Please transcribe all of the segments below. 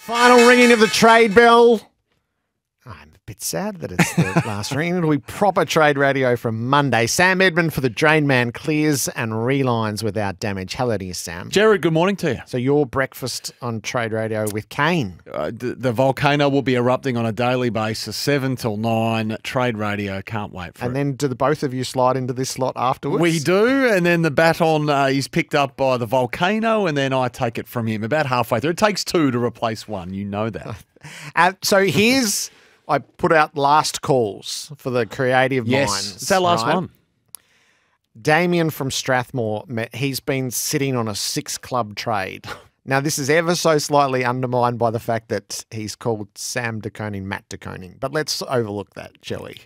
Final ringing of the trade bell. I'm a bit sad that it's the last ring. It'll be proper trade radio from Monday. Sam Edmund for the Drain Man clears and relines without damage. Hello to you, Sam. Gerard, good morning to you. So your breakfast on trade radio with Kane. The volcano will be erupting on a daily basis, 7 till 9. Trade radio, can't wait for it. And then do the both of you slide into this slot afterwards? We do, and then the baton is picked up by the volcano, and then I take it from him about halfway through. It takes 2 to replace 1, you know that. So here's... I put out last calls for the creative minds. It's our last one. Damien from Strathmore, he's been sitting on a 6-club trade. Now, this is ever so slightly undermined by the fact that he's called Sam De Koning, Matt De Koning. But let's overlook that, shall we?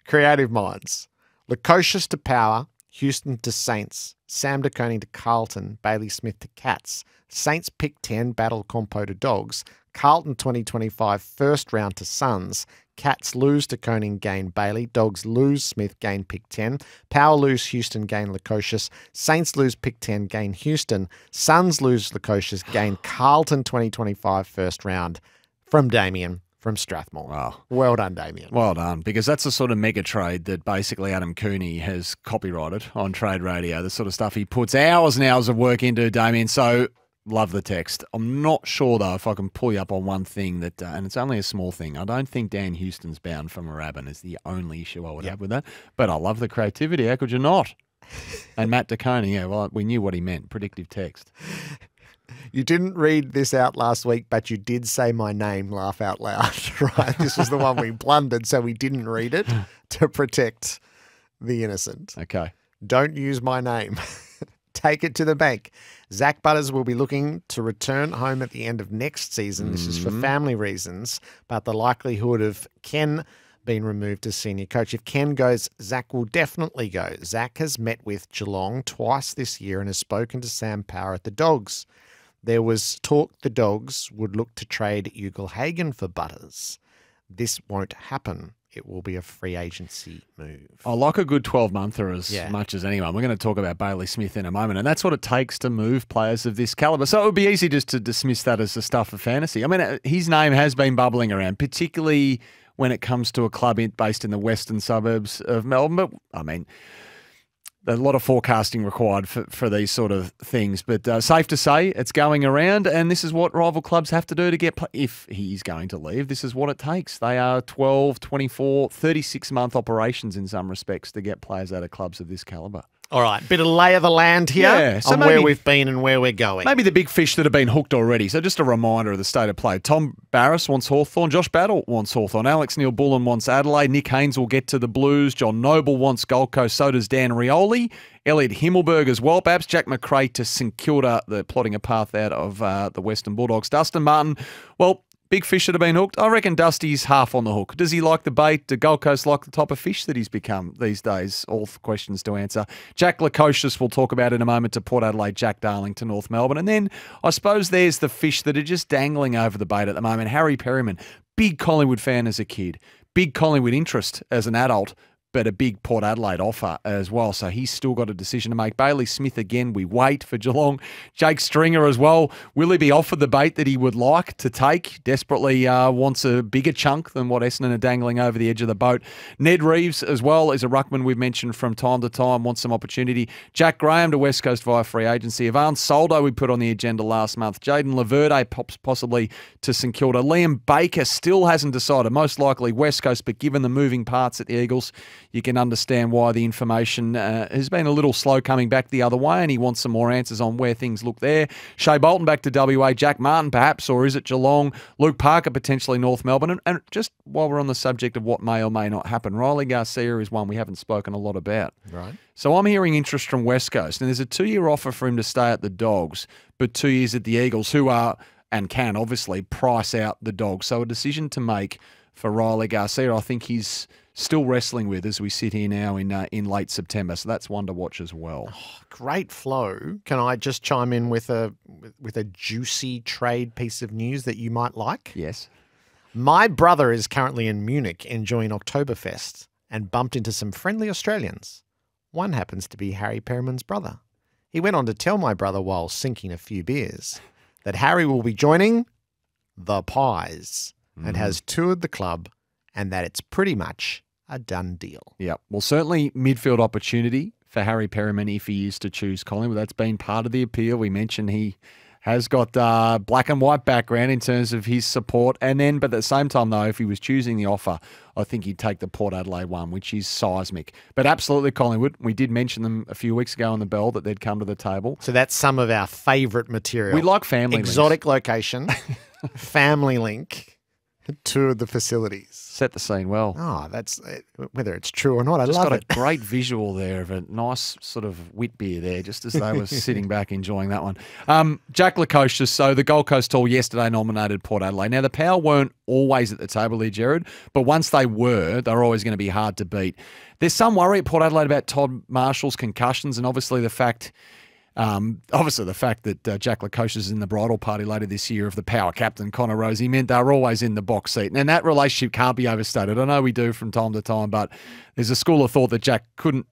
Creative minds. Lukosius to Power, Houston to Saints, Sam De Koning to Carlton, Bailey Smith to Cats, Saints pick 10, Battle Compo to Dogs, Carlton 2025 first round to Suns, Cats lose to Koning, gain Bailey, Dogs lose Smith, gain pick 10, Power lose Houston, gain Lukosius, Saints lose pick 10, gain Houston, Suns lose Lukosius, gain Carlton 2025 first round from Damien from Strathmore. Wow. Well done, Damien. Well done, because that's the sort of mega trade that basically Adam Cooney has copyrighted on Trade Radio, the sort of stuff he puts hours and hours of work into, Damien. So love the text. I'm not sure, though, if I can pull you up on one thing that, and it's only a small thing. I don't think Dan Houston's bound for Moorabbin is the only issue I would have with that. But I love the creativity. How could you not? And Matt De Koning, yeah, well, we knew what he meant. Predictive text. You didn't read this out last week, but you did say my name, laugh out loud, right? This was the one we blundered, so we didn't read it to protect the innocent. Okay. Don't use my name. Take it to the bank. Zach Butters will be looking to return home at the end of next season. This is for family reasons, but the likelihood of Ken being removed as senior coach. If Ken goes, Zach will definitely go. Zach has met with Geelong twice this year and has spoken to Sam Power at the Dogs. There was talk the Dogs would look to trade Ugle-Hagan for Butters. This won't happen. It will be a free agency move. I like a good 12-monther as much as anyone. We're going to talk about Bailey Smith in a moment, and that's what it takes to move players of this calibre. So it would be easy just to dismiss that as the stuff of fantasy. I mean, his name has been bubbling around, particularly when it comes to a club based in the western suburbs of Melbourne. But, I mean, a lot of forecasting required for these sort of things. But safe to say it's going around, and this is what rival clubs have to do to get if he's going to leave. This is what it takes. They are 12, 24, 36-month operations in some respects to get players out of clubs of this calibre. All right, bit of lay of the land here on where we've been and where we're going. Maybe the big fish that have been hooked already. So just a reminder of the state of play. Tom Barras wants Hawthorn. Josh Battle wants Hawthorn. Alex Neil-Bullen wants Adelaide. Nick Haynes will get to the Blues. John Noble wants Gold Coast. So does Dan Rioli. Elliot Himmelberg as well. Perhaps Jack McRae to St Kilda. They're plotting a path out of the Western Bulldogs. Dustin Martin, well, big fish that have been hooked. I reckon Dusty's half on the hook. Does he like the bait? Do Gold Coast like the type of fish that he's become these days? All questions to answer. Jack Lukosius we'll talk about in a moment to Port Adelaide, Jack Darling to North Melbourne. And then I suppose there's the fish that are just dangling over the bait at the moment. Harry Perryman, big Collingwood fan as a kid, big Collingwood interest as an adult, but a big Port Adelaide offer as well. So he's still got a decision to make. Bailey Smith, again, we wait for Geelong. Jake Stringer as well. Will he be offered the bait that he would like to take? Desperately wants a bigger chunk than what Essendon are dangling over the edge of the boat. Ned Reeves as well is a ruckman we've mentioned from time to time, wants some opportunity. Jack Graham to West Coast via free agency. Ivan Soldo we put on the agenda last month. Jaden Laverde possibly to St Kilda. Liam Baker still hasn't decided. Most likely West Coast, but given the moving parts at the Eagles, you can understand why the information has been a little slow coming back the other way, and he wants some more answers on where things look there. Shea Bolton back to WA, Jack Martin perhaps, or is it Geelong? Luke Parker potentially North Melbourne. And just while we're on the subject of what may or may not happen, Riley Garcia is one we haven't spoken a lot about. Right. So I'm hearing interest from West Coast, and there's a 2-year offer for him to stay at the Dogs, but 2 years at the Eagles, who are and can obviously price out the Dogs. So a decision to make for Riley Garcia, I think he's still wrestling with as we sit here now in late September. So that's one to watch as well. Oh, great flow. Can I just chime in with a juicy trade piece of news that you might like? Yes. My brother is currently in Munich enjoying Oktoberfest and bumped into some friendly Australians. One happens to be Harry Perriman's brother. He went on to tell my brother while sinking a few beers that Harry will be joining the Pies and has toured the club, and that it's pretty much a done deal. Yeah, well, certainly midfield opportunity for Harry Perryman if he is to choose Collingwood. That's been part of the appeal. We mentioned he has got black and white background in terms of his support. And then, but at the same time, though, if he was choosing the offer, I think he'd take the Port Adelaide one, which is seismic. But absolutely Collingwood. We did mention them a few weeks ago on the Bell that they'd come to the table. So that's some of our favourite material. We like family Exotic links. location, family link, tour of the facilities. Set the scene well. Oh, that's whether it's true or not. I Just love got it. a great visual there of a nice sort of wit beer there, just as they were sitting back enjoying that one. Jack Lukosius, so the Gold Coast Tall yesterday nominated Port Adelaide. Now, the Power weren't always at the table there, Gerard, but once they were always going to be hard to beat. There's some worry at Port Adelaide about Todd Marshall's concussions and obviously the fact that Jack Lukosius is in the bridal party later this year of the Power captain, Connor Rozee, meant they're always in the box seat. And that relationship can't be overstated. I know we do from time to time, but there's a school of thought that Jack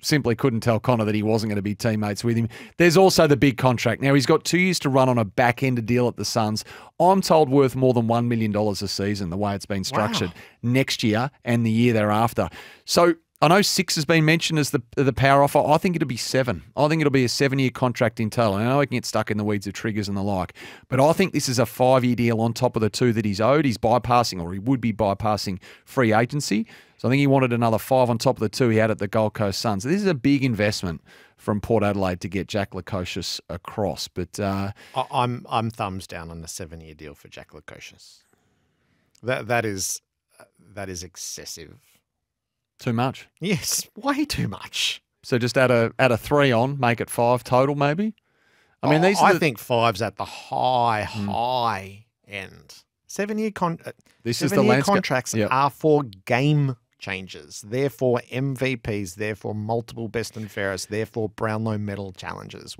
simply couldn't tell Connor that he wasn't going to be teammates with him. There's also the big contract. Now, he's got 2 years to run on a back-end deal at the Suns. I'm told worth more than $1 million a season, the way it's been structured, next year and the year thereafter. So I know 6 has been mentioned as the Power offer. I think it'll be 7. I think it'll be a 7-year contract in total. I know I can get stuck in the weeds of triggers and the like, but I think this is a 5-year deal on top of the 2 that he's owed. He's bypassing, or he would be bypassing, free agency. So I think he wanted another 5 on top of the 2 he had at the Gold Coast Suns. So this is a big investment from Port Adelaide to get Jack Lukosius across. But I'm thumbs down on the 7-year deal for Jack Lukosius. That is excessive. Too much. Yes, way too much. So just add a 3 on, make it 5 total, maybe. I mean, I think 5's at the high end. 7-year This is the landscape. Contracts are for game changers, therefore MVPs, therefore multiple best and fairest, therefore Brownlow medal challenges.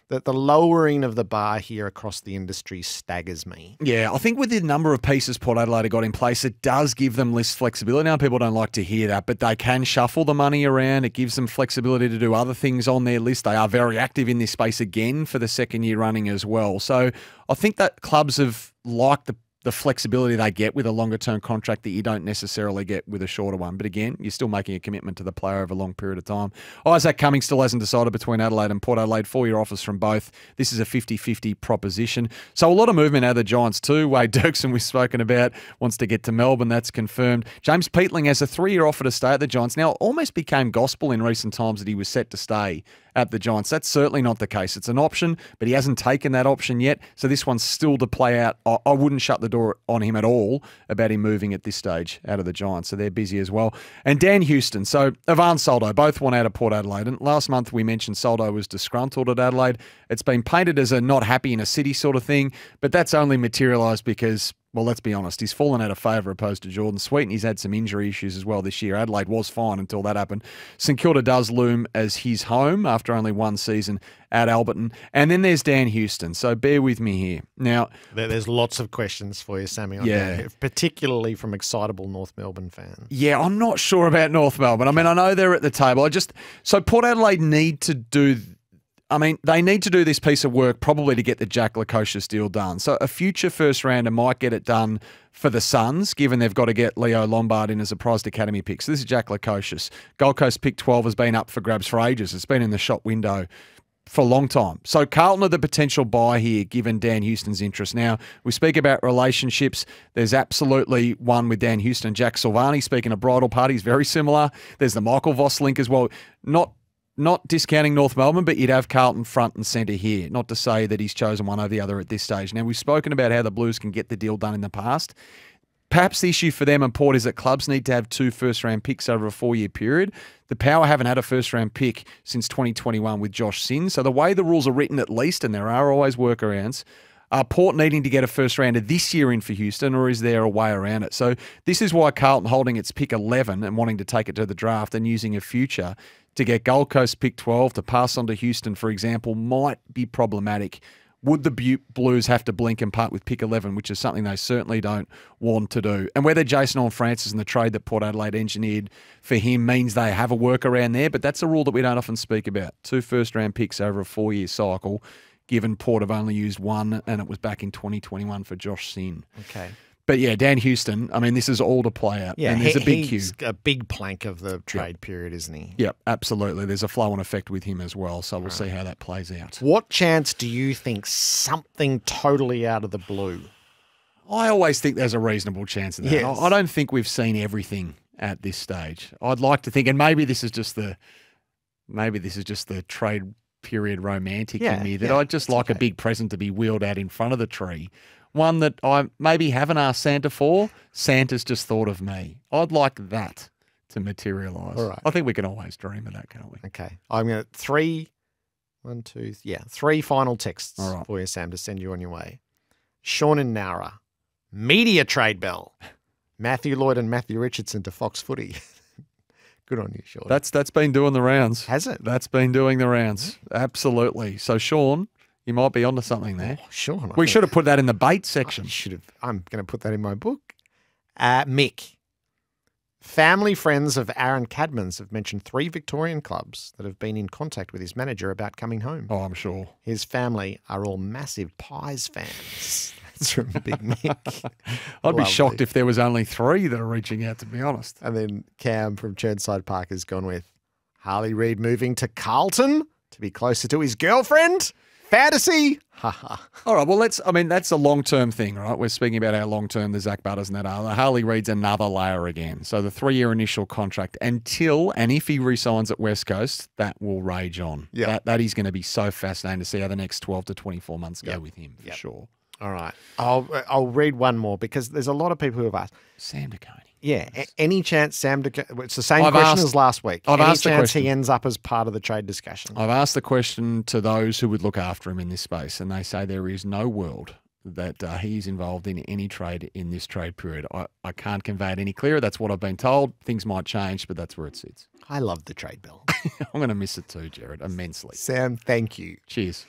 The lowering of the bar here across the industry staggers me. Yeah, I think with the number of pieces Port Adelaide have got in place, it does give them less flexibility. Now, people don't like to hear that, but they can shuffle the money around. It gives them flexibility to do other things on their list. They are very active in this space again for the 2nd year running as well. So I think that clubs have liked the flexibility they get with a longer-term contract that you don't necessarily get with a shorter one. But again, you're still making a commitment to the player over a long period of time. Isaac Cummings still hasn't decided between Adelaide and Port Adelaide. 4-year offers from both. This is a 50-50 proposition. So a lot of movement out of the Giants too. Wade Dirksen, we've spoken about, wants to get to Melbourne. That's confirmed. James Peatling has a 3-year offer to stay at the Giants. Now, it almost became gospel in recent times that he was set to stay at the Giants. That's certainly not the case. It's an option, but he hasn't taken that option yet. So this one's still to play out. I wouldn't shut the door on him at all about him moving at this stage out of the Giants. So they're busy as well. And Dan Houston. So Ivan Soldo, both want out of Port Adelaide. And last month we mentioned Soldo was disgruntled at Adelaide. It's been painted as a not happy in a city sort of thing, but that's only materialised because, well, let's be honest, he's fallen out of favour opposed to Jordan Sweet, and he's had some injury issues as well this year. Adelaide was fine until that happened. St Kilda does loom as his home after only 1 season at Alberton. And then there's Dan Houston, so bear with me here. Now, there's lots of questions for you, Sammy, on that, particularly from excitable North Melbourne fans. Yeah, I'm not sure about North Melbourne. I mean, I know they're at the table. So Port Adelaide need to do... they need to do this piece of work probably to get the Jack Lukosius deal done. So a future first rounder might get it done for the Suns, given they've got to get Leo Lombard in as a prized academy pick. So this is Jack Lukosius. Gold Coast pick 12 has been up for grabs for ages. It's been in the shop window for a long time. So Carlton are the potential buy here, given Dan Houston's interest. Now, we speak about relationships. There's absolutely one with Dan Houston. Jack Silvani, speaking of bridal parties, very similar. There's the Michael Voss link as well. Not discounting North Melbourne, but you'd have Carlton front and centre here. Not to say that he's chosen one over the other at this stage. Now, we've spoken about how the Blues can get the deal done in the past. Perhaps the issue for them and Port is that clubs need to have 2 first-round picks over a 4-year period. The Power haven't had a first-round pick since 2021 with Josh Sinn. So the way the rules are written, at least, and there are always workarounds, are Port needing to get a first-rounder this year in for Houston, or is there a way around it? So this is why Carlton holding its pick 11 and wanting to take it to the draft and using a future to get Gold Coast pick 12 to pass on to Houston, for example, might be problematic. Would the Blues have to blink and part with pick 11, which is something they certainly don't want to do? And whether Jason Horne-Francis and the trade that Port Adelaide engineered for him means they have a workaround there, but that's a rule that we don't often speak about. 2 first-round picks over a 4-year cycle given Port have only used one, and it was back in 2021 for Josh Sin. Okay. But yeah, Dan Houston, I mean, this is all to play out. Yeah, and there's a big queue. he's a big plank of the trade period, isn't he? Yep, absolutely. There's a flow-on effect with him as well, so we'll see how that plays out. What chance do you think something totally out of the blue? I always think there's a reasonable chance of that. Yes. I don't think we've seen everything at this stage. I'd like to think, and maybe this is just the trade period romantic in me, that I'd just like a big present to be wheeled out in front of the tree. One that I maybe haven't asked Santa for. Santa's just thought of me. I'd like that to materialise. All right. I think we can always dream of that, can't we? Okay. I'm going to three final texts All right. for you, Sam, to send you on your way. Sean and Nara. Media trade bell. Matthew Lloyd and Matthew Richardson to Fox Footy. Good on you, Sean. That's been doing the rounds. Has it? That's been doing the rounds. Absolutely. So, Sean, you might be onto something there. Oh, Sean. We should have put that in the bait section. I'm going to put that in my book. Mick. Family friends of Aaron Cadman's have mentioned 3 Victorian clubs that have been in contact with his manager about coming home. Oh, I'm sure. His family are all massive Pies fans. That's from Big Mick. I'd be shocked if there was only 3 that are reaching out, to be honest. And then Cam from Churnside Park has gone with Harley Reid moving to Carlton to be closer to his girlfriend. Fantasy. Haha. All right, well, that's a long-term thing, right? We're speaking about how long-term the Zach Butters and that are. The Harley Reid's another layer again. So the 3-year initial contract until, and if he resigns at West Coast, that will rage on. Yeah. That is going to be so fascinating to see how the next 12 to 24 months go with him, for sure. All right. I'll read one more because there's a lot of people who have asked. Sam DeConey. Yeah. Any chance Sam DeConey... It's the same question as last week. I've Any asked the chance question. he ends up as part of the trade discussion? I've asked the question to those who would look after him in this space, and they say there is no world that he's involved in any trade in this trade period. I can't convey it any clearer. That's what I've been told. Things might change, but that's where it sits. I love the trade bill. I'm going to miss it too, Gerard, immensely. Sam, thank you. Cheers.